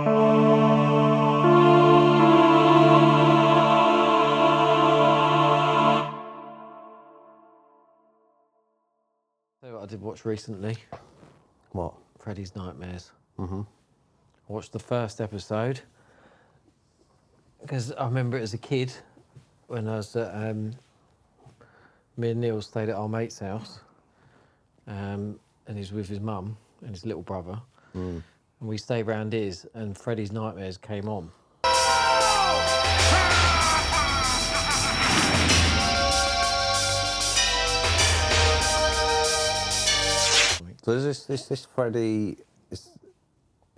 So what I did watch recently. What? Freddy's Nightmares. Mm-hmm. I watched the first episode because I remember it as a kid when I was at, me and Neil stayed at our mate's house, and he's with his mum and his little brother, and we stayed round his, and Freddy's Nightmares came on. So is this Freddy?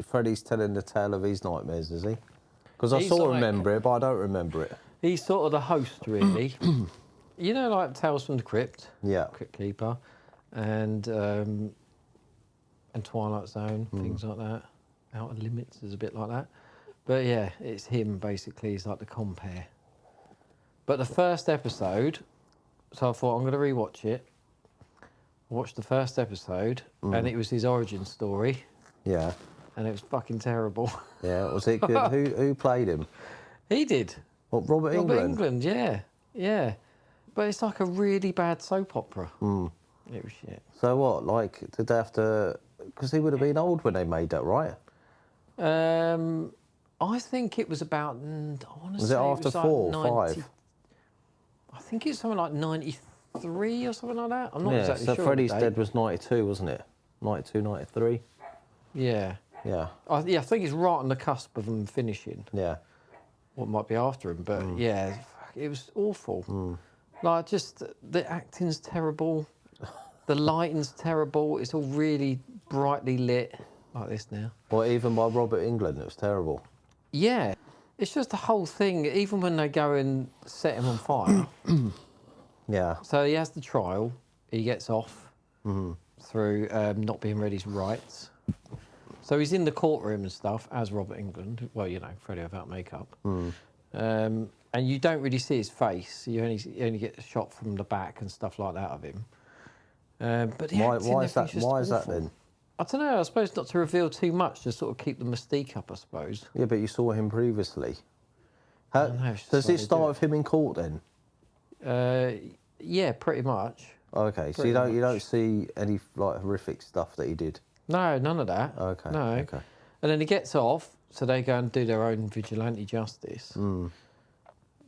Freddy's telling the tale of his nightmares, is he? Because I sort of remember it, but I don't remember it. He's sort of the host, really. You know, like Tales from the Crypt. Yeah. Crypt Keeper, and Twilight Zone, things like that. Outer Limits is a bit like that. But yeah, it's him basically. He's like the compare. But the first episode, so I thought I'm going to rewatch it. I watched the first episode, and it was his origin story. Yeah. And it was fucking terrible. Yeah, was it good? Who played him? He did. What, Robert Englunds? Robert Englunds, yeah. Yeah. But it's like a really bad soap opera. It was shit. So what, like, did they have to... Because he would have been old when they made that, right? I think it was about... I want to Was say it after like 4 or 90, 5? I think it's something like 93 or something like that. I'm not exactly sure. So Freddy's Dead was 92, wasn't it? 92, 93? Yeah. Yeah. I think it's right on the cusp of them finishing. Yeah. What might be after him, but yeah, it was awful. Like, just the acting's terrible, the lighting's terrible. It's all really brightly lit like this now. Well, even by Robert Englund, it was terrible. Yeah, it's just the whole thing. Even when they go and set him on fire. Yeah. So he has the trial. He gets off through not being ready to rights. So he's in the courtroom and stuff as Robert Englund. Well, you know, Freddy without makeup. And you don't really see his face. You only get a shot from the back and stuff like that of him. But the Why is that? just Why is that awful. then? I don't know. I suppose not to reveal too much, to sort of keep the mystique up. I suppose. Yeah, but you saw him previously. don't know, it's just Does like it they start do with him in court then? Yeah, pretty much. Okay, so Pretty you don't much. see any like horrific stuff that he did. No, none of that. Okay. No. Okay. And then he gets off, so they go and do their own vigilante justice.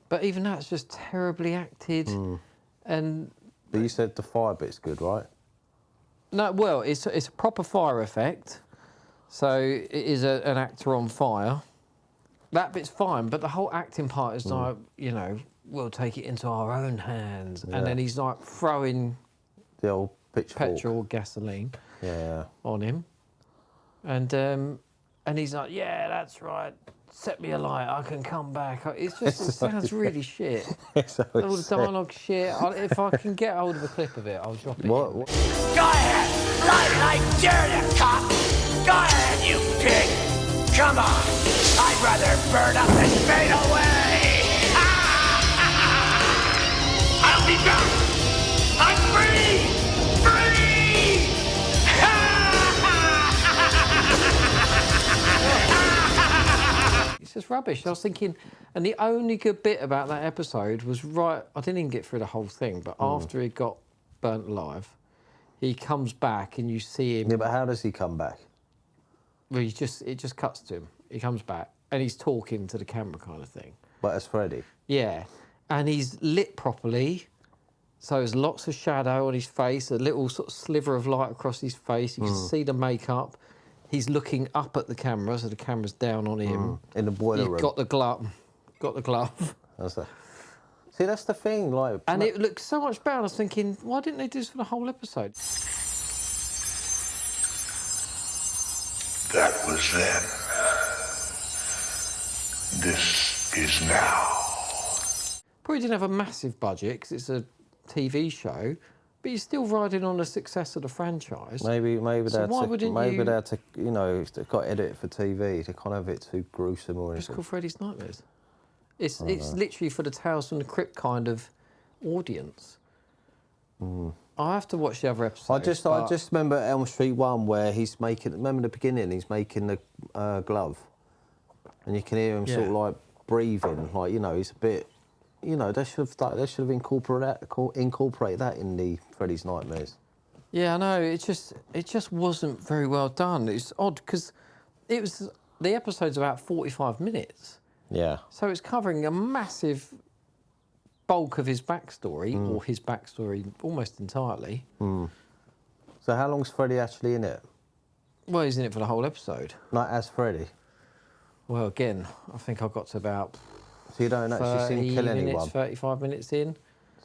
But even that's just terribly acted. And But you said the fire bit's good, right? no, well, it's a proper fire effect. So it is an actor on fire. That bit's fine, but the whole acting part is like, you know, we'll take it into our own hands. Yeah. And then he's like throwing The old pitchfork. petrol or gasoline Yeah. on him. And he's like, yeah, that's right. Set me alight, I can come back. It sounds really shit. So All the dialogue shit. If I can get hold of a clip of it, I'll drop it. What? in. Go ahead, light it, I dare you, cop. Go ahead, you pig. Come on. I'd rather burn up than fade away. I'll be back. I'm free. Free. It's just rubbish. I was thinking, and the only good bit about that episode was I didn't even get through the whole thing, but after he got burnt alive, he comes back and you see him. Yeah, but how does he come back? Well, it just cuts to him. He comes back and he's talking to the camera, kind of thing. But as Freddy. Yeah, and he's lit properly, so there's lots of shadow on his face, a little sort of sliver of light across his face. You can see the makeup. He's looking up at the camera, so the camera's down on him. In the boiler He's room. got the glove. See, that's the thing, like... And it looks so much better. I was thinking, why didn't they do this for the whole episode? That was then. This is now. Probably didn't have a massive budget because it's a TV show, but you're still riding on the success of the franchise. Maybe So why wouldn't you- they had to, you know, they've got to edit it for TV. They can't have it too gruesome or It's anything. called Freddy's Nightmares. It's literally for the Tales from the Crypt kind of audience. I have to watch the other episodes. I just remember Elm Street 1 where he's making. Remember the beginning? He's making the glove, and you can hear him sort of like breathing, like, you know, he's a bit, you know, they should have incorporated that in the Freddy's Nightmares. Yeah, I know. It just wasn't very well done. It's odd because the episode's about 45 minutes. Yeah. So it's covering a massive bulk of his backstory, or his backstory almost entirely. So how long's Freddy actually in it? Well, he's in it for the whole episode. Like as Freddy? Well, again, I think I got to about So you don't actually see him kill 30 minutes, anyone? 35 minutes in.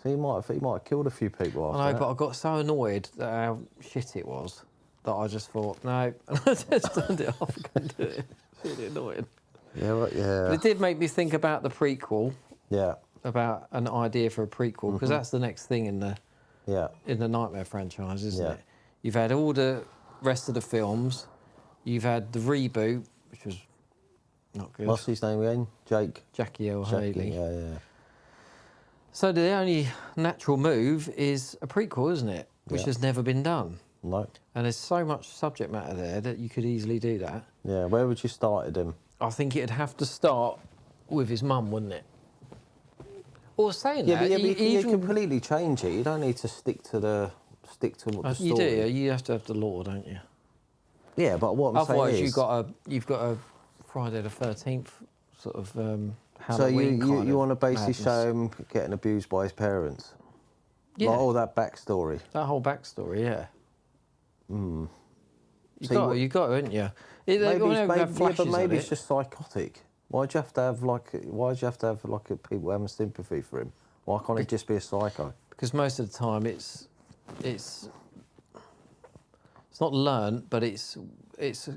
So he might have killed a few people after I know, that. but I got so annoyed at how shit it was that I just thought, no, and I just turned it off and couldn't do it. It's really annoying. Yeah, well, yeah. But it did make me think about the prequel, Yeah. about an idea for a prequel, because that's the next thing in the Nightmare franchise, isn't Yeah. it? You've had all the rest of the films. You've had the reboot, which was not good. What's his name again? Jackie L. Haley. Yeah. So the only natural move is a prequel, isn't it? Which has never been done. No. And there's so much subject matter there that you could easily do that. Yeah, where would you start him? I think it'd have to start with his mum, wouldn't it? Or saying Yeah, that, but you even completely change it. You don't need to stick to the story. you do. You have to have the law, don't you? Yeah, but what I'm saying Otherwise, is... you've got a Friday the 13th sort of So Halloween kind you of want to basically madness. show him getting abused by his parents? Yeah. Like all that backstory. That whole backstory, yeah. So You got to, haven't you? But maybe it's just psychotic. Why'd you have to have like people having sympathy for him? Why can't he just be a psycho? Because most of the time it's not learnt, but it's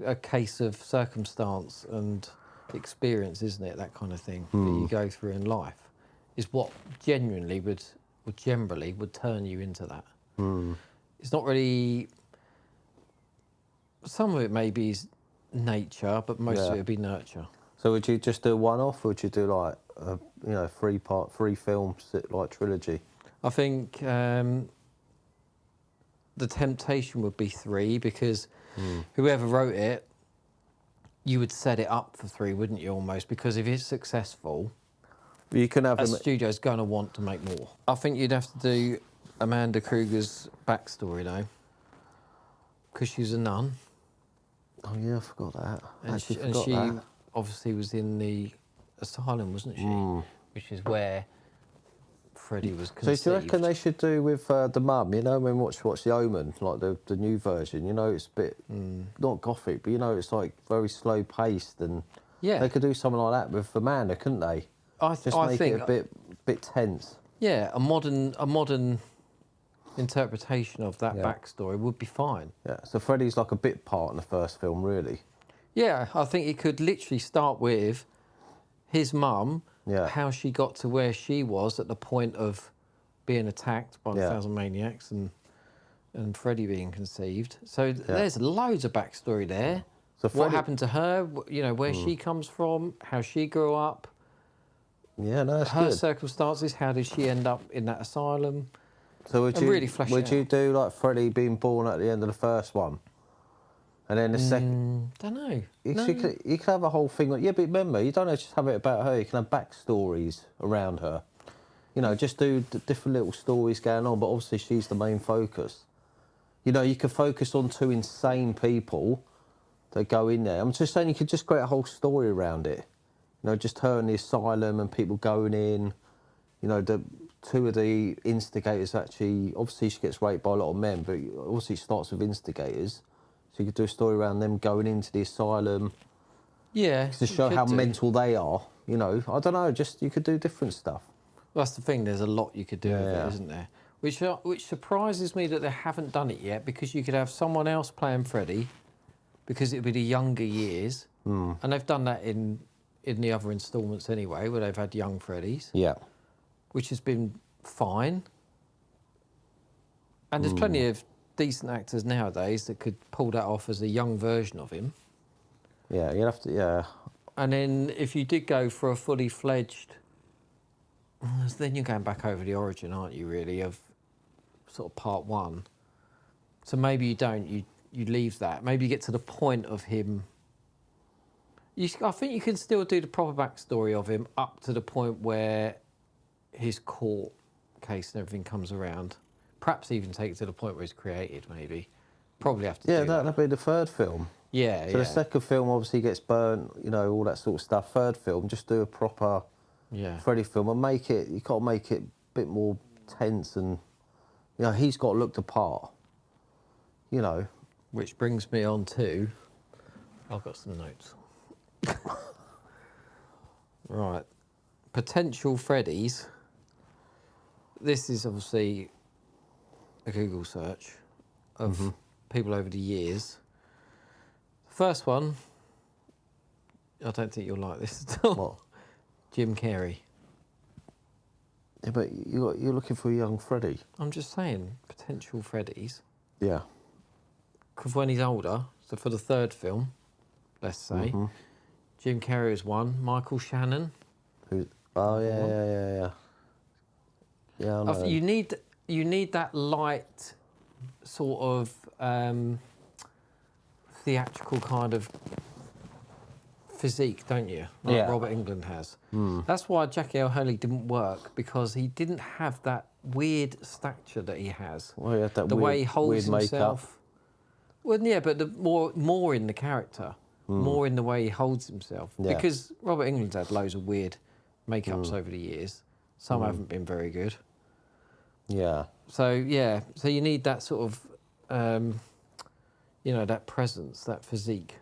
a case of circumstance and experience, isn't it? That kind of thing that you go through in life is what generally would turn you into that. It's not really. Some of it maybe is nature, but most of it would be nurture. So would you just do one-off, or would you do like a 3-film like trilogy? I think the temptation would be 3 because whoever wrote it, you would set it up for 3, wouldn't you? Almost, because if it's successful, You can have a him. studio's going to want to make more. I think you'd have to do Amanda Kruger's backstory though, because she's a nun. Oh yeah, I forgot that. And she obviously was in the asylum, wasn't she? Which is where Freddy was conceived. So do you reckon they should do with the mum? You know, when watch The Omen, like the new version. You know, it's a bit not gothic, but you know, it's like very slow paced, and they could do something like that with Amanda, couldn't they? I think it a bit tense. Yeah, a modern interpretation of that backstory would be fine. Yeah, so Freddy's like a bit part in the first film, really. Yeah, I think it could literally start with his mum, how she got to where she was at the point of being attacked by the Thousand Maniacs and Freddy being conceived. So there's loads of backstory there. So what happened to her, you know, where she comes from, how she grew up. Yeah, no, that's her good. circumstances, how did she end up in that asylum? So would you do like Freddy being born at the end of the first one, and then the second? Don't know. You could have a whole thing. But remember, you don't just have it about her. You can have backstories around her. You know, just do different little stories going on. But obviously, she's the main focus. You know, you could focus on 2 insane people that go in there. I'm just saying, you could just create a whole story around it. You know, just her in the asylum and people going in. You know, 2 of the instigators actually, obviously she gets raped by a lot of men, but obviously it starts with instigators. So you could do a story around them going into the asylum. Yeah. To show how mental they are. You know, I don't know, just you could do different stuff. Well, that's the thing, there's a lot you could do with it, isn't there? Which surprises me that they haven't done it yet, because you could have someone else playing Freddy, because it would be the younger years. And they've done that in the other instalments anyway, where they've had young Freddys. Yeah. Which has been fine. And there's plenty of decent actors nowadays that could pull that off as a young version of him. Yeah, you'd have to, And then if you did go for a fully fledged, then you're going back over the origin, aren't you, really, of sort of part 1. So maybe you don't, you leave that. Maybe you get to the point of him I think you can still do the proper backstory of him up to the point where his court case and everything comes around. Perhaps even take it to the point where he's created, maybe. Probably have to do that. That'd be the third film. Yeah, So the second film obviously gets burnt, you know, all that sort of stuff. Third film, just do a proper Freddy film and make it, you got to make it a bit more tense and, you know, he's got to look the part, you know. Which brings me on to, I've got some notes. Right. Potential Freddys. This is obviously a Google search of people over the years. First one, I don't think you'll like this at all. What? Jim Carrey. Yeah, but you're looking for a young Freddy. I'm just saying, potential Freddys. Yeah. Because when he's older, so for the third film, let's say, Jim Carrey is one. Michael Shannon. Oh, yeah. Yeah, I know. You need that light sort of theatrical kind of physique, don't you? Like Robert Englund has. That's why Jackie L. Hurley didn't work, because he didn't have that weird stature that he has. Well, he had that the way he holds weird himself. Makeup. Well, yeah, but the more in the character, more in the way he holds himself. Yeah. Because Robert Englund's had loads of weird makeups over the years. Some haven't been very good. Yeah. So you need that sort of, you know, that presence, that physique.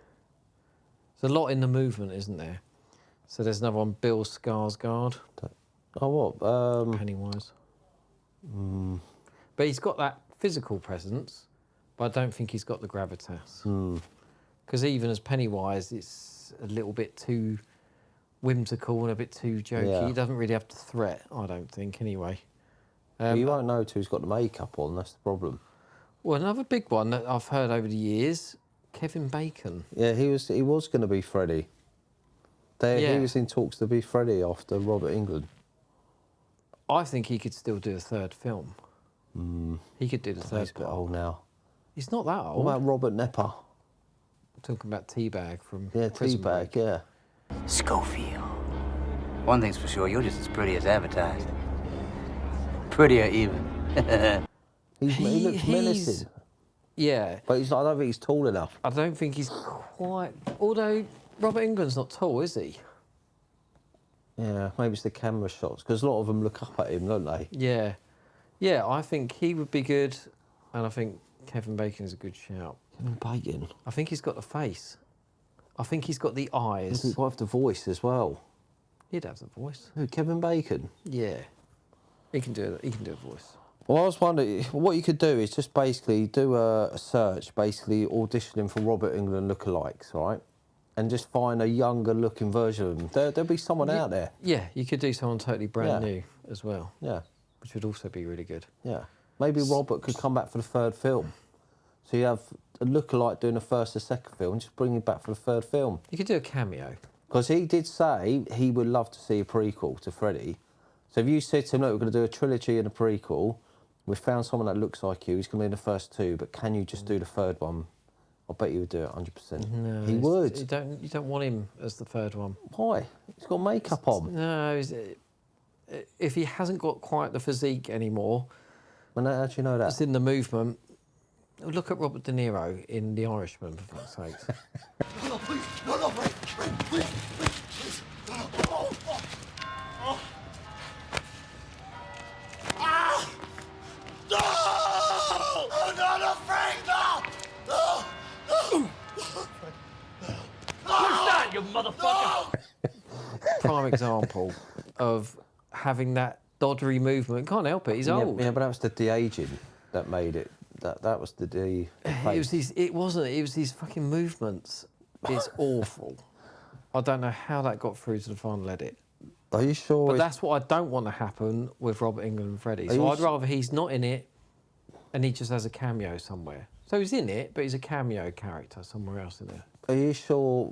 There's a lot in the movement, isn't there? So there's another one, Bill Skarsgård. Oh, what? Pennywise. But he's got that physical presence, but I don't think he's got the gravitas. Because even as Pennywise, it's a little bit too whimsical and a bit too jokey. Yeah. He doesn't really have the threat, I don't think, anyway. Well, you won't know till he's got the makeup on, that's the problem. Well, another big one that I've heard over the years, Kevin Bacon. Yeah, he was going to be Freddy. He was in talks to be Freddy after Robert Englund. I think he could still do a third film. He could do the third He's a bit part. old now. He's not that old. What about Robert Nepper? I'm talking about Teabag from Yeah, Prison Teabag, Break. yeah. Schofield. One thing's for sure, you're just as pretty as advertised. Prettier even. He looks menacing. Yeah. But I don't think he's tall enough. I don't think he's quite... Although Robert Englund's not tall, is he? Yeah, maybe it's the camera shots, because a lot of them look up at him, don't they? Yeah. Yeah, I think he would be good, and I think Kevin Bacon is a good shout. Kevin Bacon. I think he's got the face. I think he's got the eyes. He's got the voice as well. He'd have the voice. Who, Kevin Bacon? Yeah. He can do it. He can do a voice. Well, I was wondering, what you could do is just basically do a search, basically auditioning for Robert Englund lookalikes, right? And just find a younger looking version of him. There'll be someone out there. Yeah, you could do someone totally brand Yeah. new as well, Yeah, which would also be really good. yeah. Maybe Robert could come back for the third film. So you have a lookalike doing the first or second film, and just bring him back for the third film. You could do a cameo. Because he did say he would love to see a prequel to Freddy. So if you said to him, look, we're going to do a trilogy and a prequel, we found someone that looks like you, he's going to be in the first two, but can you just do the third one? I bet you would do it 100%. No, He would. You don't want him as the third one. Why? He's got makeup on. No, if he hasn't got quite the physique anymore, Well, how do you know that? it's in the movement. Look at Robert De Niro in The Irishman, for fuck's sake. No, please. No, please. Ah! No! I'm not afraid, no! What's that, you motherfucker? Prime example of having that doddery movement. Can't help it. He's old. Yeah, but that was the de-aging that made it. That was the de... It was his. It wasn't. It was his fucking movements. It's awful. I don't know how that got through to the final edit. Are you sure? But that's what I don't want to happen with Robert Englund and Freddy. Are So you I'd rather he's not in it, and he just has a cameo somewhere. So he's in it, but he's a cameo character somewhere else in there. Are you sure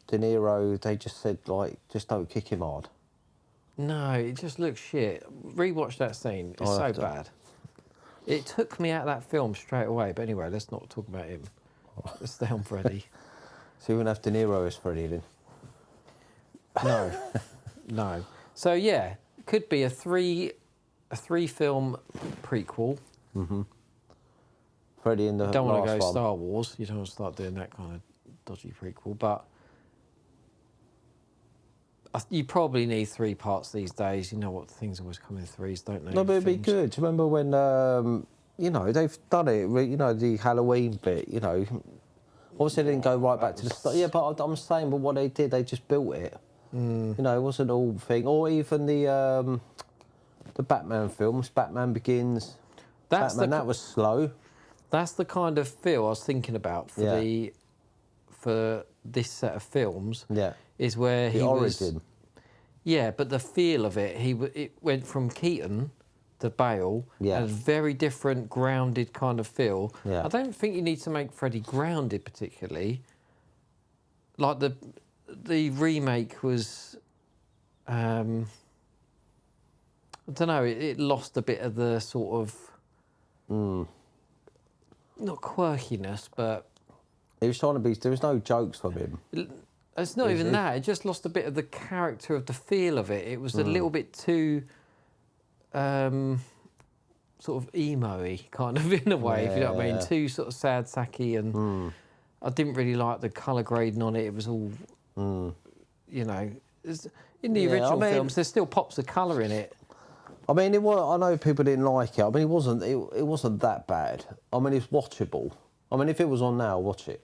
De Niro, they just said, like, just don't kick him hard? No, it just looks shit. Rewatch that scene. It's I'll so have to. bad. It took me out of that film straight away. But anyway, let's not talk about him. Let's stay on Freddy. So you wouldn't have De Niro as Freddy then? No, no. So yeah, could be a three film prequel. Freddy in the Don't want to last go one. Star Wars. You don't want to start doing that kind of dodgy prequel, but you probably need 3 parts these days. You know what, things always come in threes, don't they? No, but it'd be Films. good. Do you remember when, you know, they've done it, you know, the Halloween bit, you know. Obviously, they didn't go right back to the start. Yeah, but I'm saying, but what they did, they just built it. You know, it wasn't all thing. Or even the Batman films, Batman Begins. Batman, that was slow. That's the kind of feel I was thinking about for this set of films. Yeah. Is where The he origin. was. Yeah, but the feel of it, it went from Keaton to Bale, Yeah. a very different, grounded kind of feel. Yeah. I don't think you need to make Freddy grounded particularly. Like the remake was, I don't know, it lost a bit of the sort of, not quirkiness, but He was trying to be, there was no jokes from him. it's not even that. It just lost a bit of the character of the feel of it. It was a little bit too sort of emo-y, kind of, in a way, if you know what I mean. Too sort of sad sacky, and I didn't really like the colour grading on it. It was all, you know, in the original films, there's still pops of colour in it. I mean, it was, I know people didn't like it. I mean, it wasn't that bad. I mean, it's watchable. I mean, if it was on now, watch it.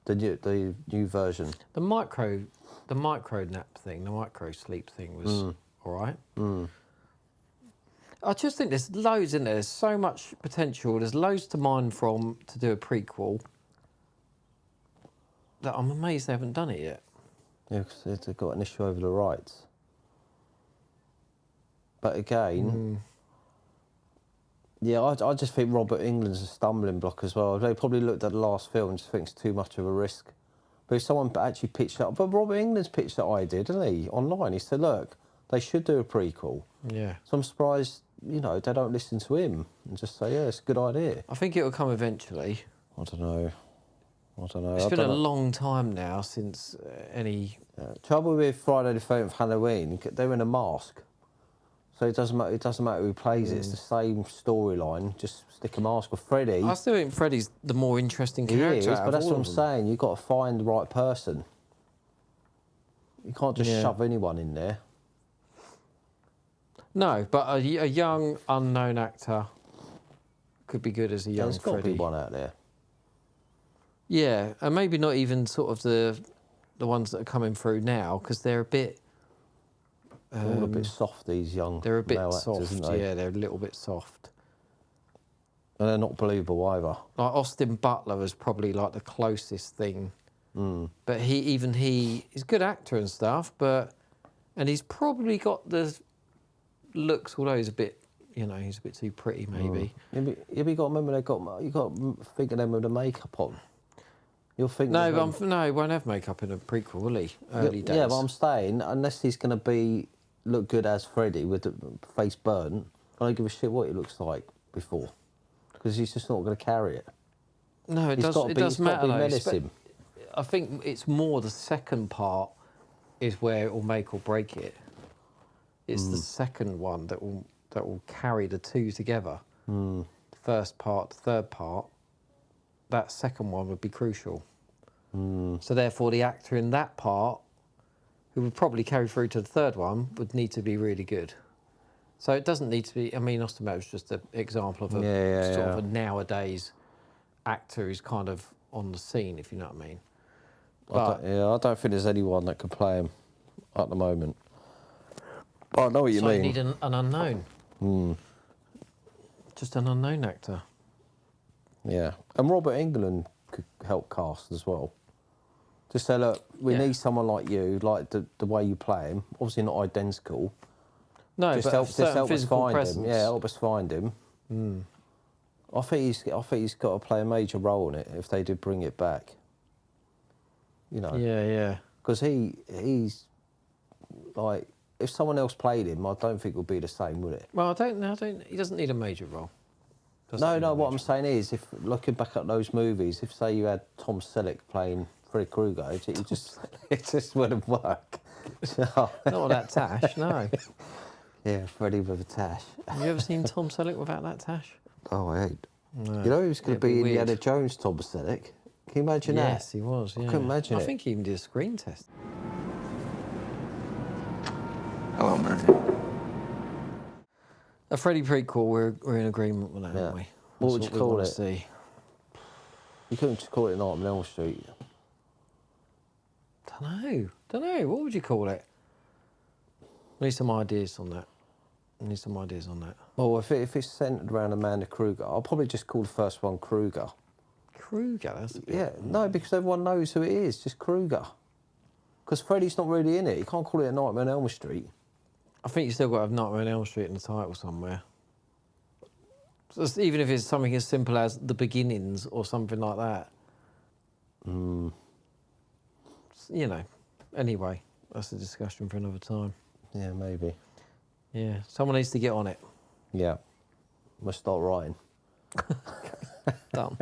The new version. The micro nap thing, the micro sleep thing was all right. I just think there's loads in there. There's so much potential. There's loads to mine from to do a prequel. That I'm amazed they haven't done it yet. Yeah, because they've got an issue over the rights. But again, yeah, I just think Robert Englunds is a stumbling block as well. They probably looked at the last film and just think it's too much of a risk. But if someone actually pitched that, but Robert Englunds pitched that idea, didn't he, online? He said, look, they should do a prequel. Yeah. So I'm surprised, you know, they don't listen to him and just say, yeah, it's a good idea. I think it will come eventually. I don't know. It's been a long time now since any... Trouble with Friday the 13th Halloween, they're in a mask. So it doesn't matter who plays it. It's the same storyline. Just stick a mask. With Freddy, I still think Freddy's the more interesting he character. is, out but of that's all what I'm of them. saying. You've got to find the right person. You can't just shove anyone in there. No, but a young, unknown actor could be good as a young There's got to Freddy. be one out there. Yeah, and maybe not even sort of the ones that are coming through now, because they're a bit... They're all a bit soft, these young They're a bit male soft, actors, aren't they? yeah, they're a little bit soft. And they're not believable either. Like Austin Butler was probably like the closest thing. But he's a good actor and stuff, and he's probably got the looks, although he's a bit, you know, he's a bit too pretty maybe. Yeah, but you got to remember you got to think of them with the makeup on. You'll think No, of them- no, he won't have makeup in a prequel, will he? Early days. Yeah, but I'm saying, unless he's going to look good as Freddy with the face burnt, I don't give a shit what he looks like before, because he's just not going to carry it. No, it He's does. gotta It be- does he's gotta matter. be though. menacing. I think it's more the second part is where it will make or break it. It's the second one that will carry the two together. The first part, the third part. That second one would be crucial. So therefore, the actor in that part, who would probably carry through to the third one, would need to be really good. So it doesn't need to be. I mean, Austin Butler is just an example of a sort of a nowadays actor who's kind of on the scene, if you know what I mean. But I don't think there's anyone that could play him at the moment. But I know what you so mean. you need an unknown. Just an unknown actor. Yeah, and Robert Englund could help cast as well. Just say, look, we need someone like you, like the way you play him. Obviously not identical. No, Just but help, certain help us physical find presence. him. Yeah, help us find him. I think he's got to play a major role in it if they did bring it back. You know. Yeah. Because he's like, if someone else played him, I don't think it would be the same, would it? Well, I don't. He doesn't need a major role. No, what I'm saying is, if looking back at those movies, if say you had Tom Selleck playing Freddy Krueger, it just wouldn't work. Not with that tash, no. Yeah, Freddy with a tash. Have you ever seen Tom Selleck without that tash? Oh, I ain't. No. You know who's going to It'd be in weird. Indiana Jones, Tom Selleck? Can you imagine that? Yes, he was, yeah. I couldn't imagine it. I think he even did a screen test. Hello, Murray. A Freddy prequel, we're in agreement with that, Yeah. aren't we? What That's would you we call wanna it? See. You couldn't just call it Nightmare on Elm Street. Don't know. What would you call it? We need some ideas on that. Well, if it's centred around Amanda Kruger, I'll probably just call the first one Kruger. Kruger, that's a bit... Yeah, no, because everyone knows who it is, just Kruger. Because Freddy's not really in it. You can't call it a Nightmare on Elm Street. I think you still got to have Nightmare on Elm Street in the title somewhere. Even if it's something as simple as The Beginnings or something like that. You know. Anyway, that's a discussion for another time. Yeah, maybe. Yeah, someone needs to get on it. Yeah. Must start writing. Done.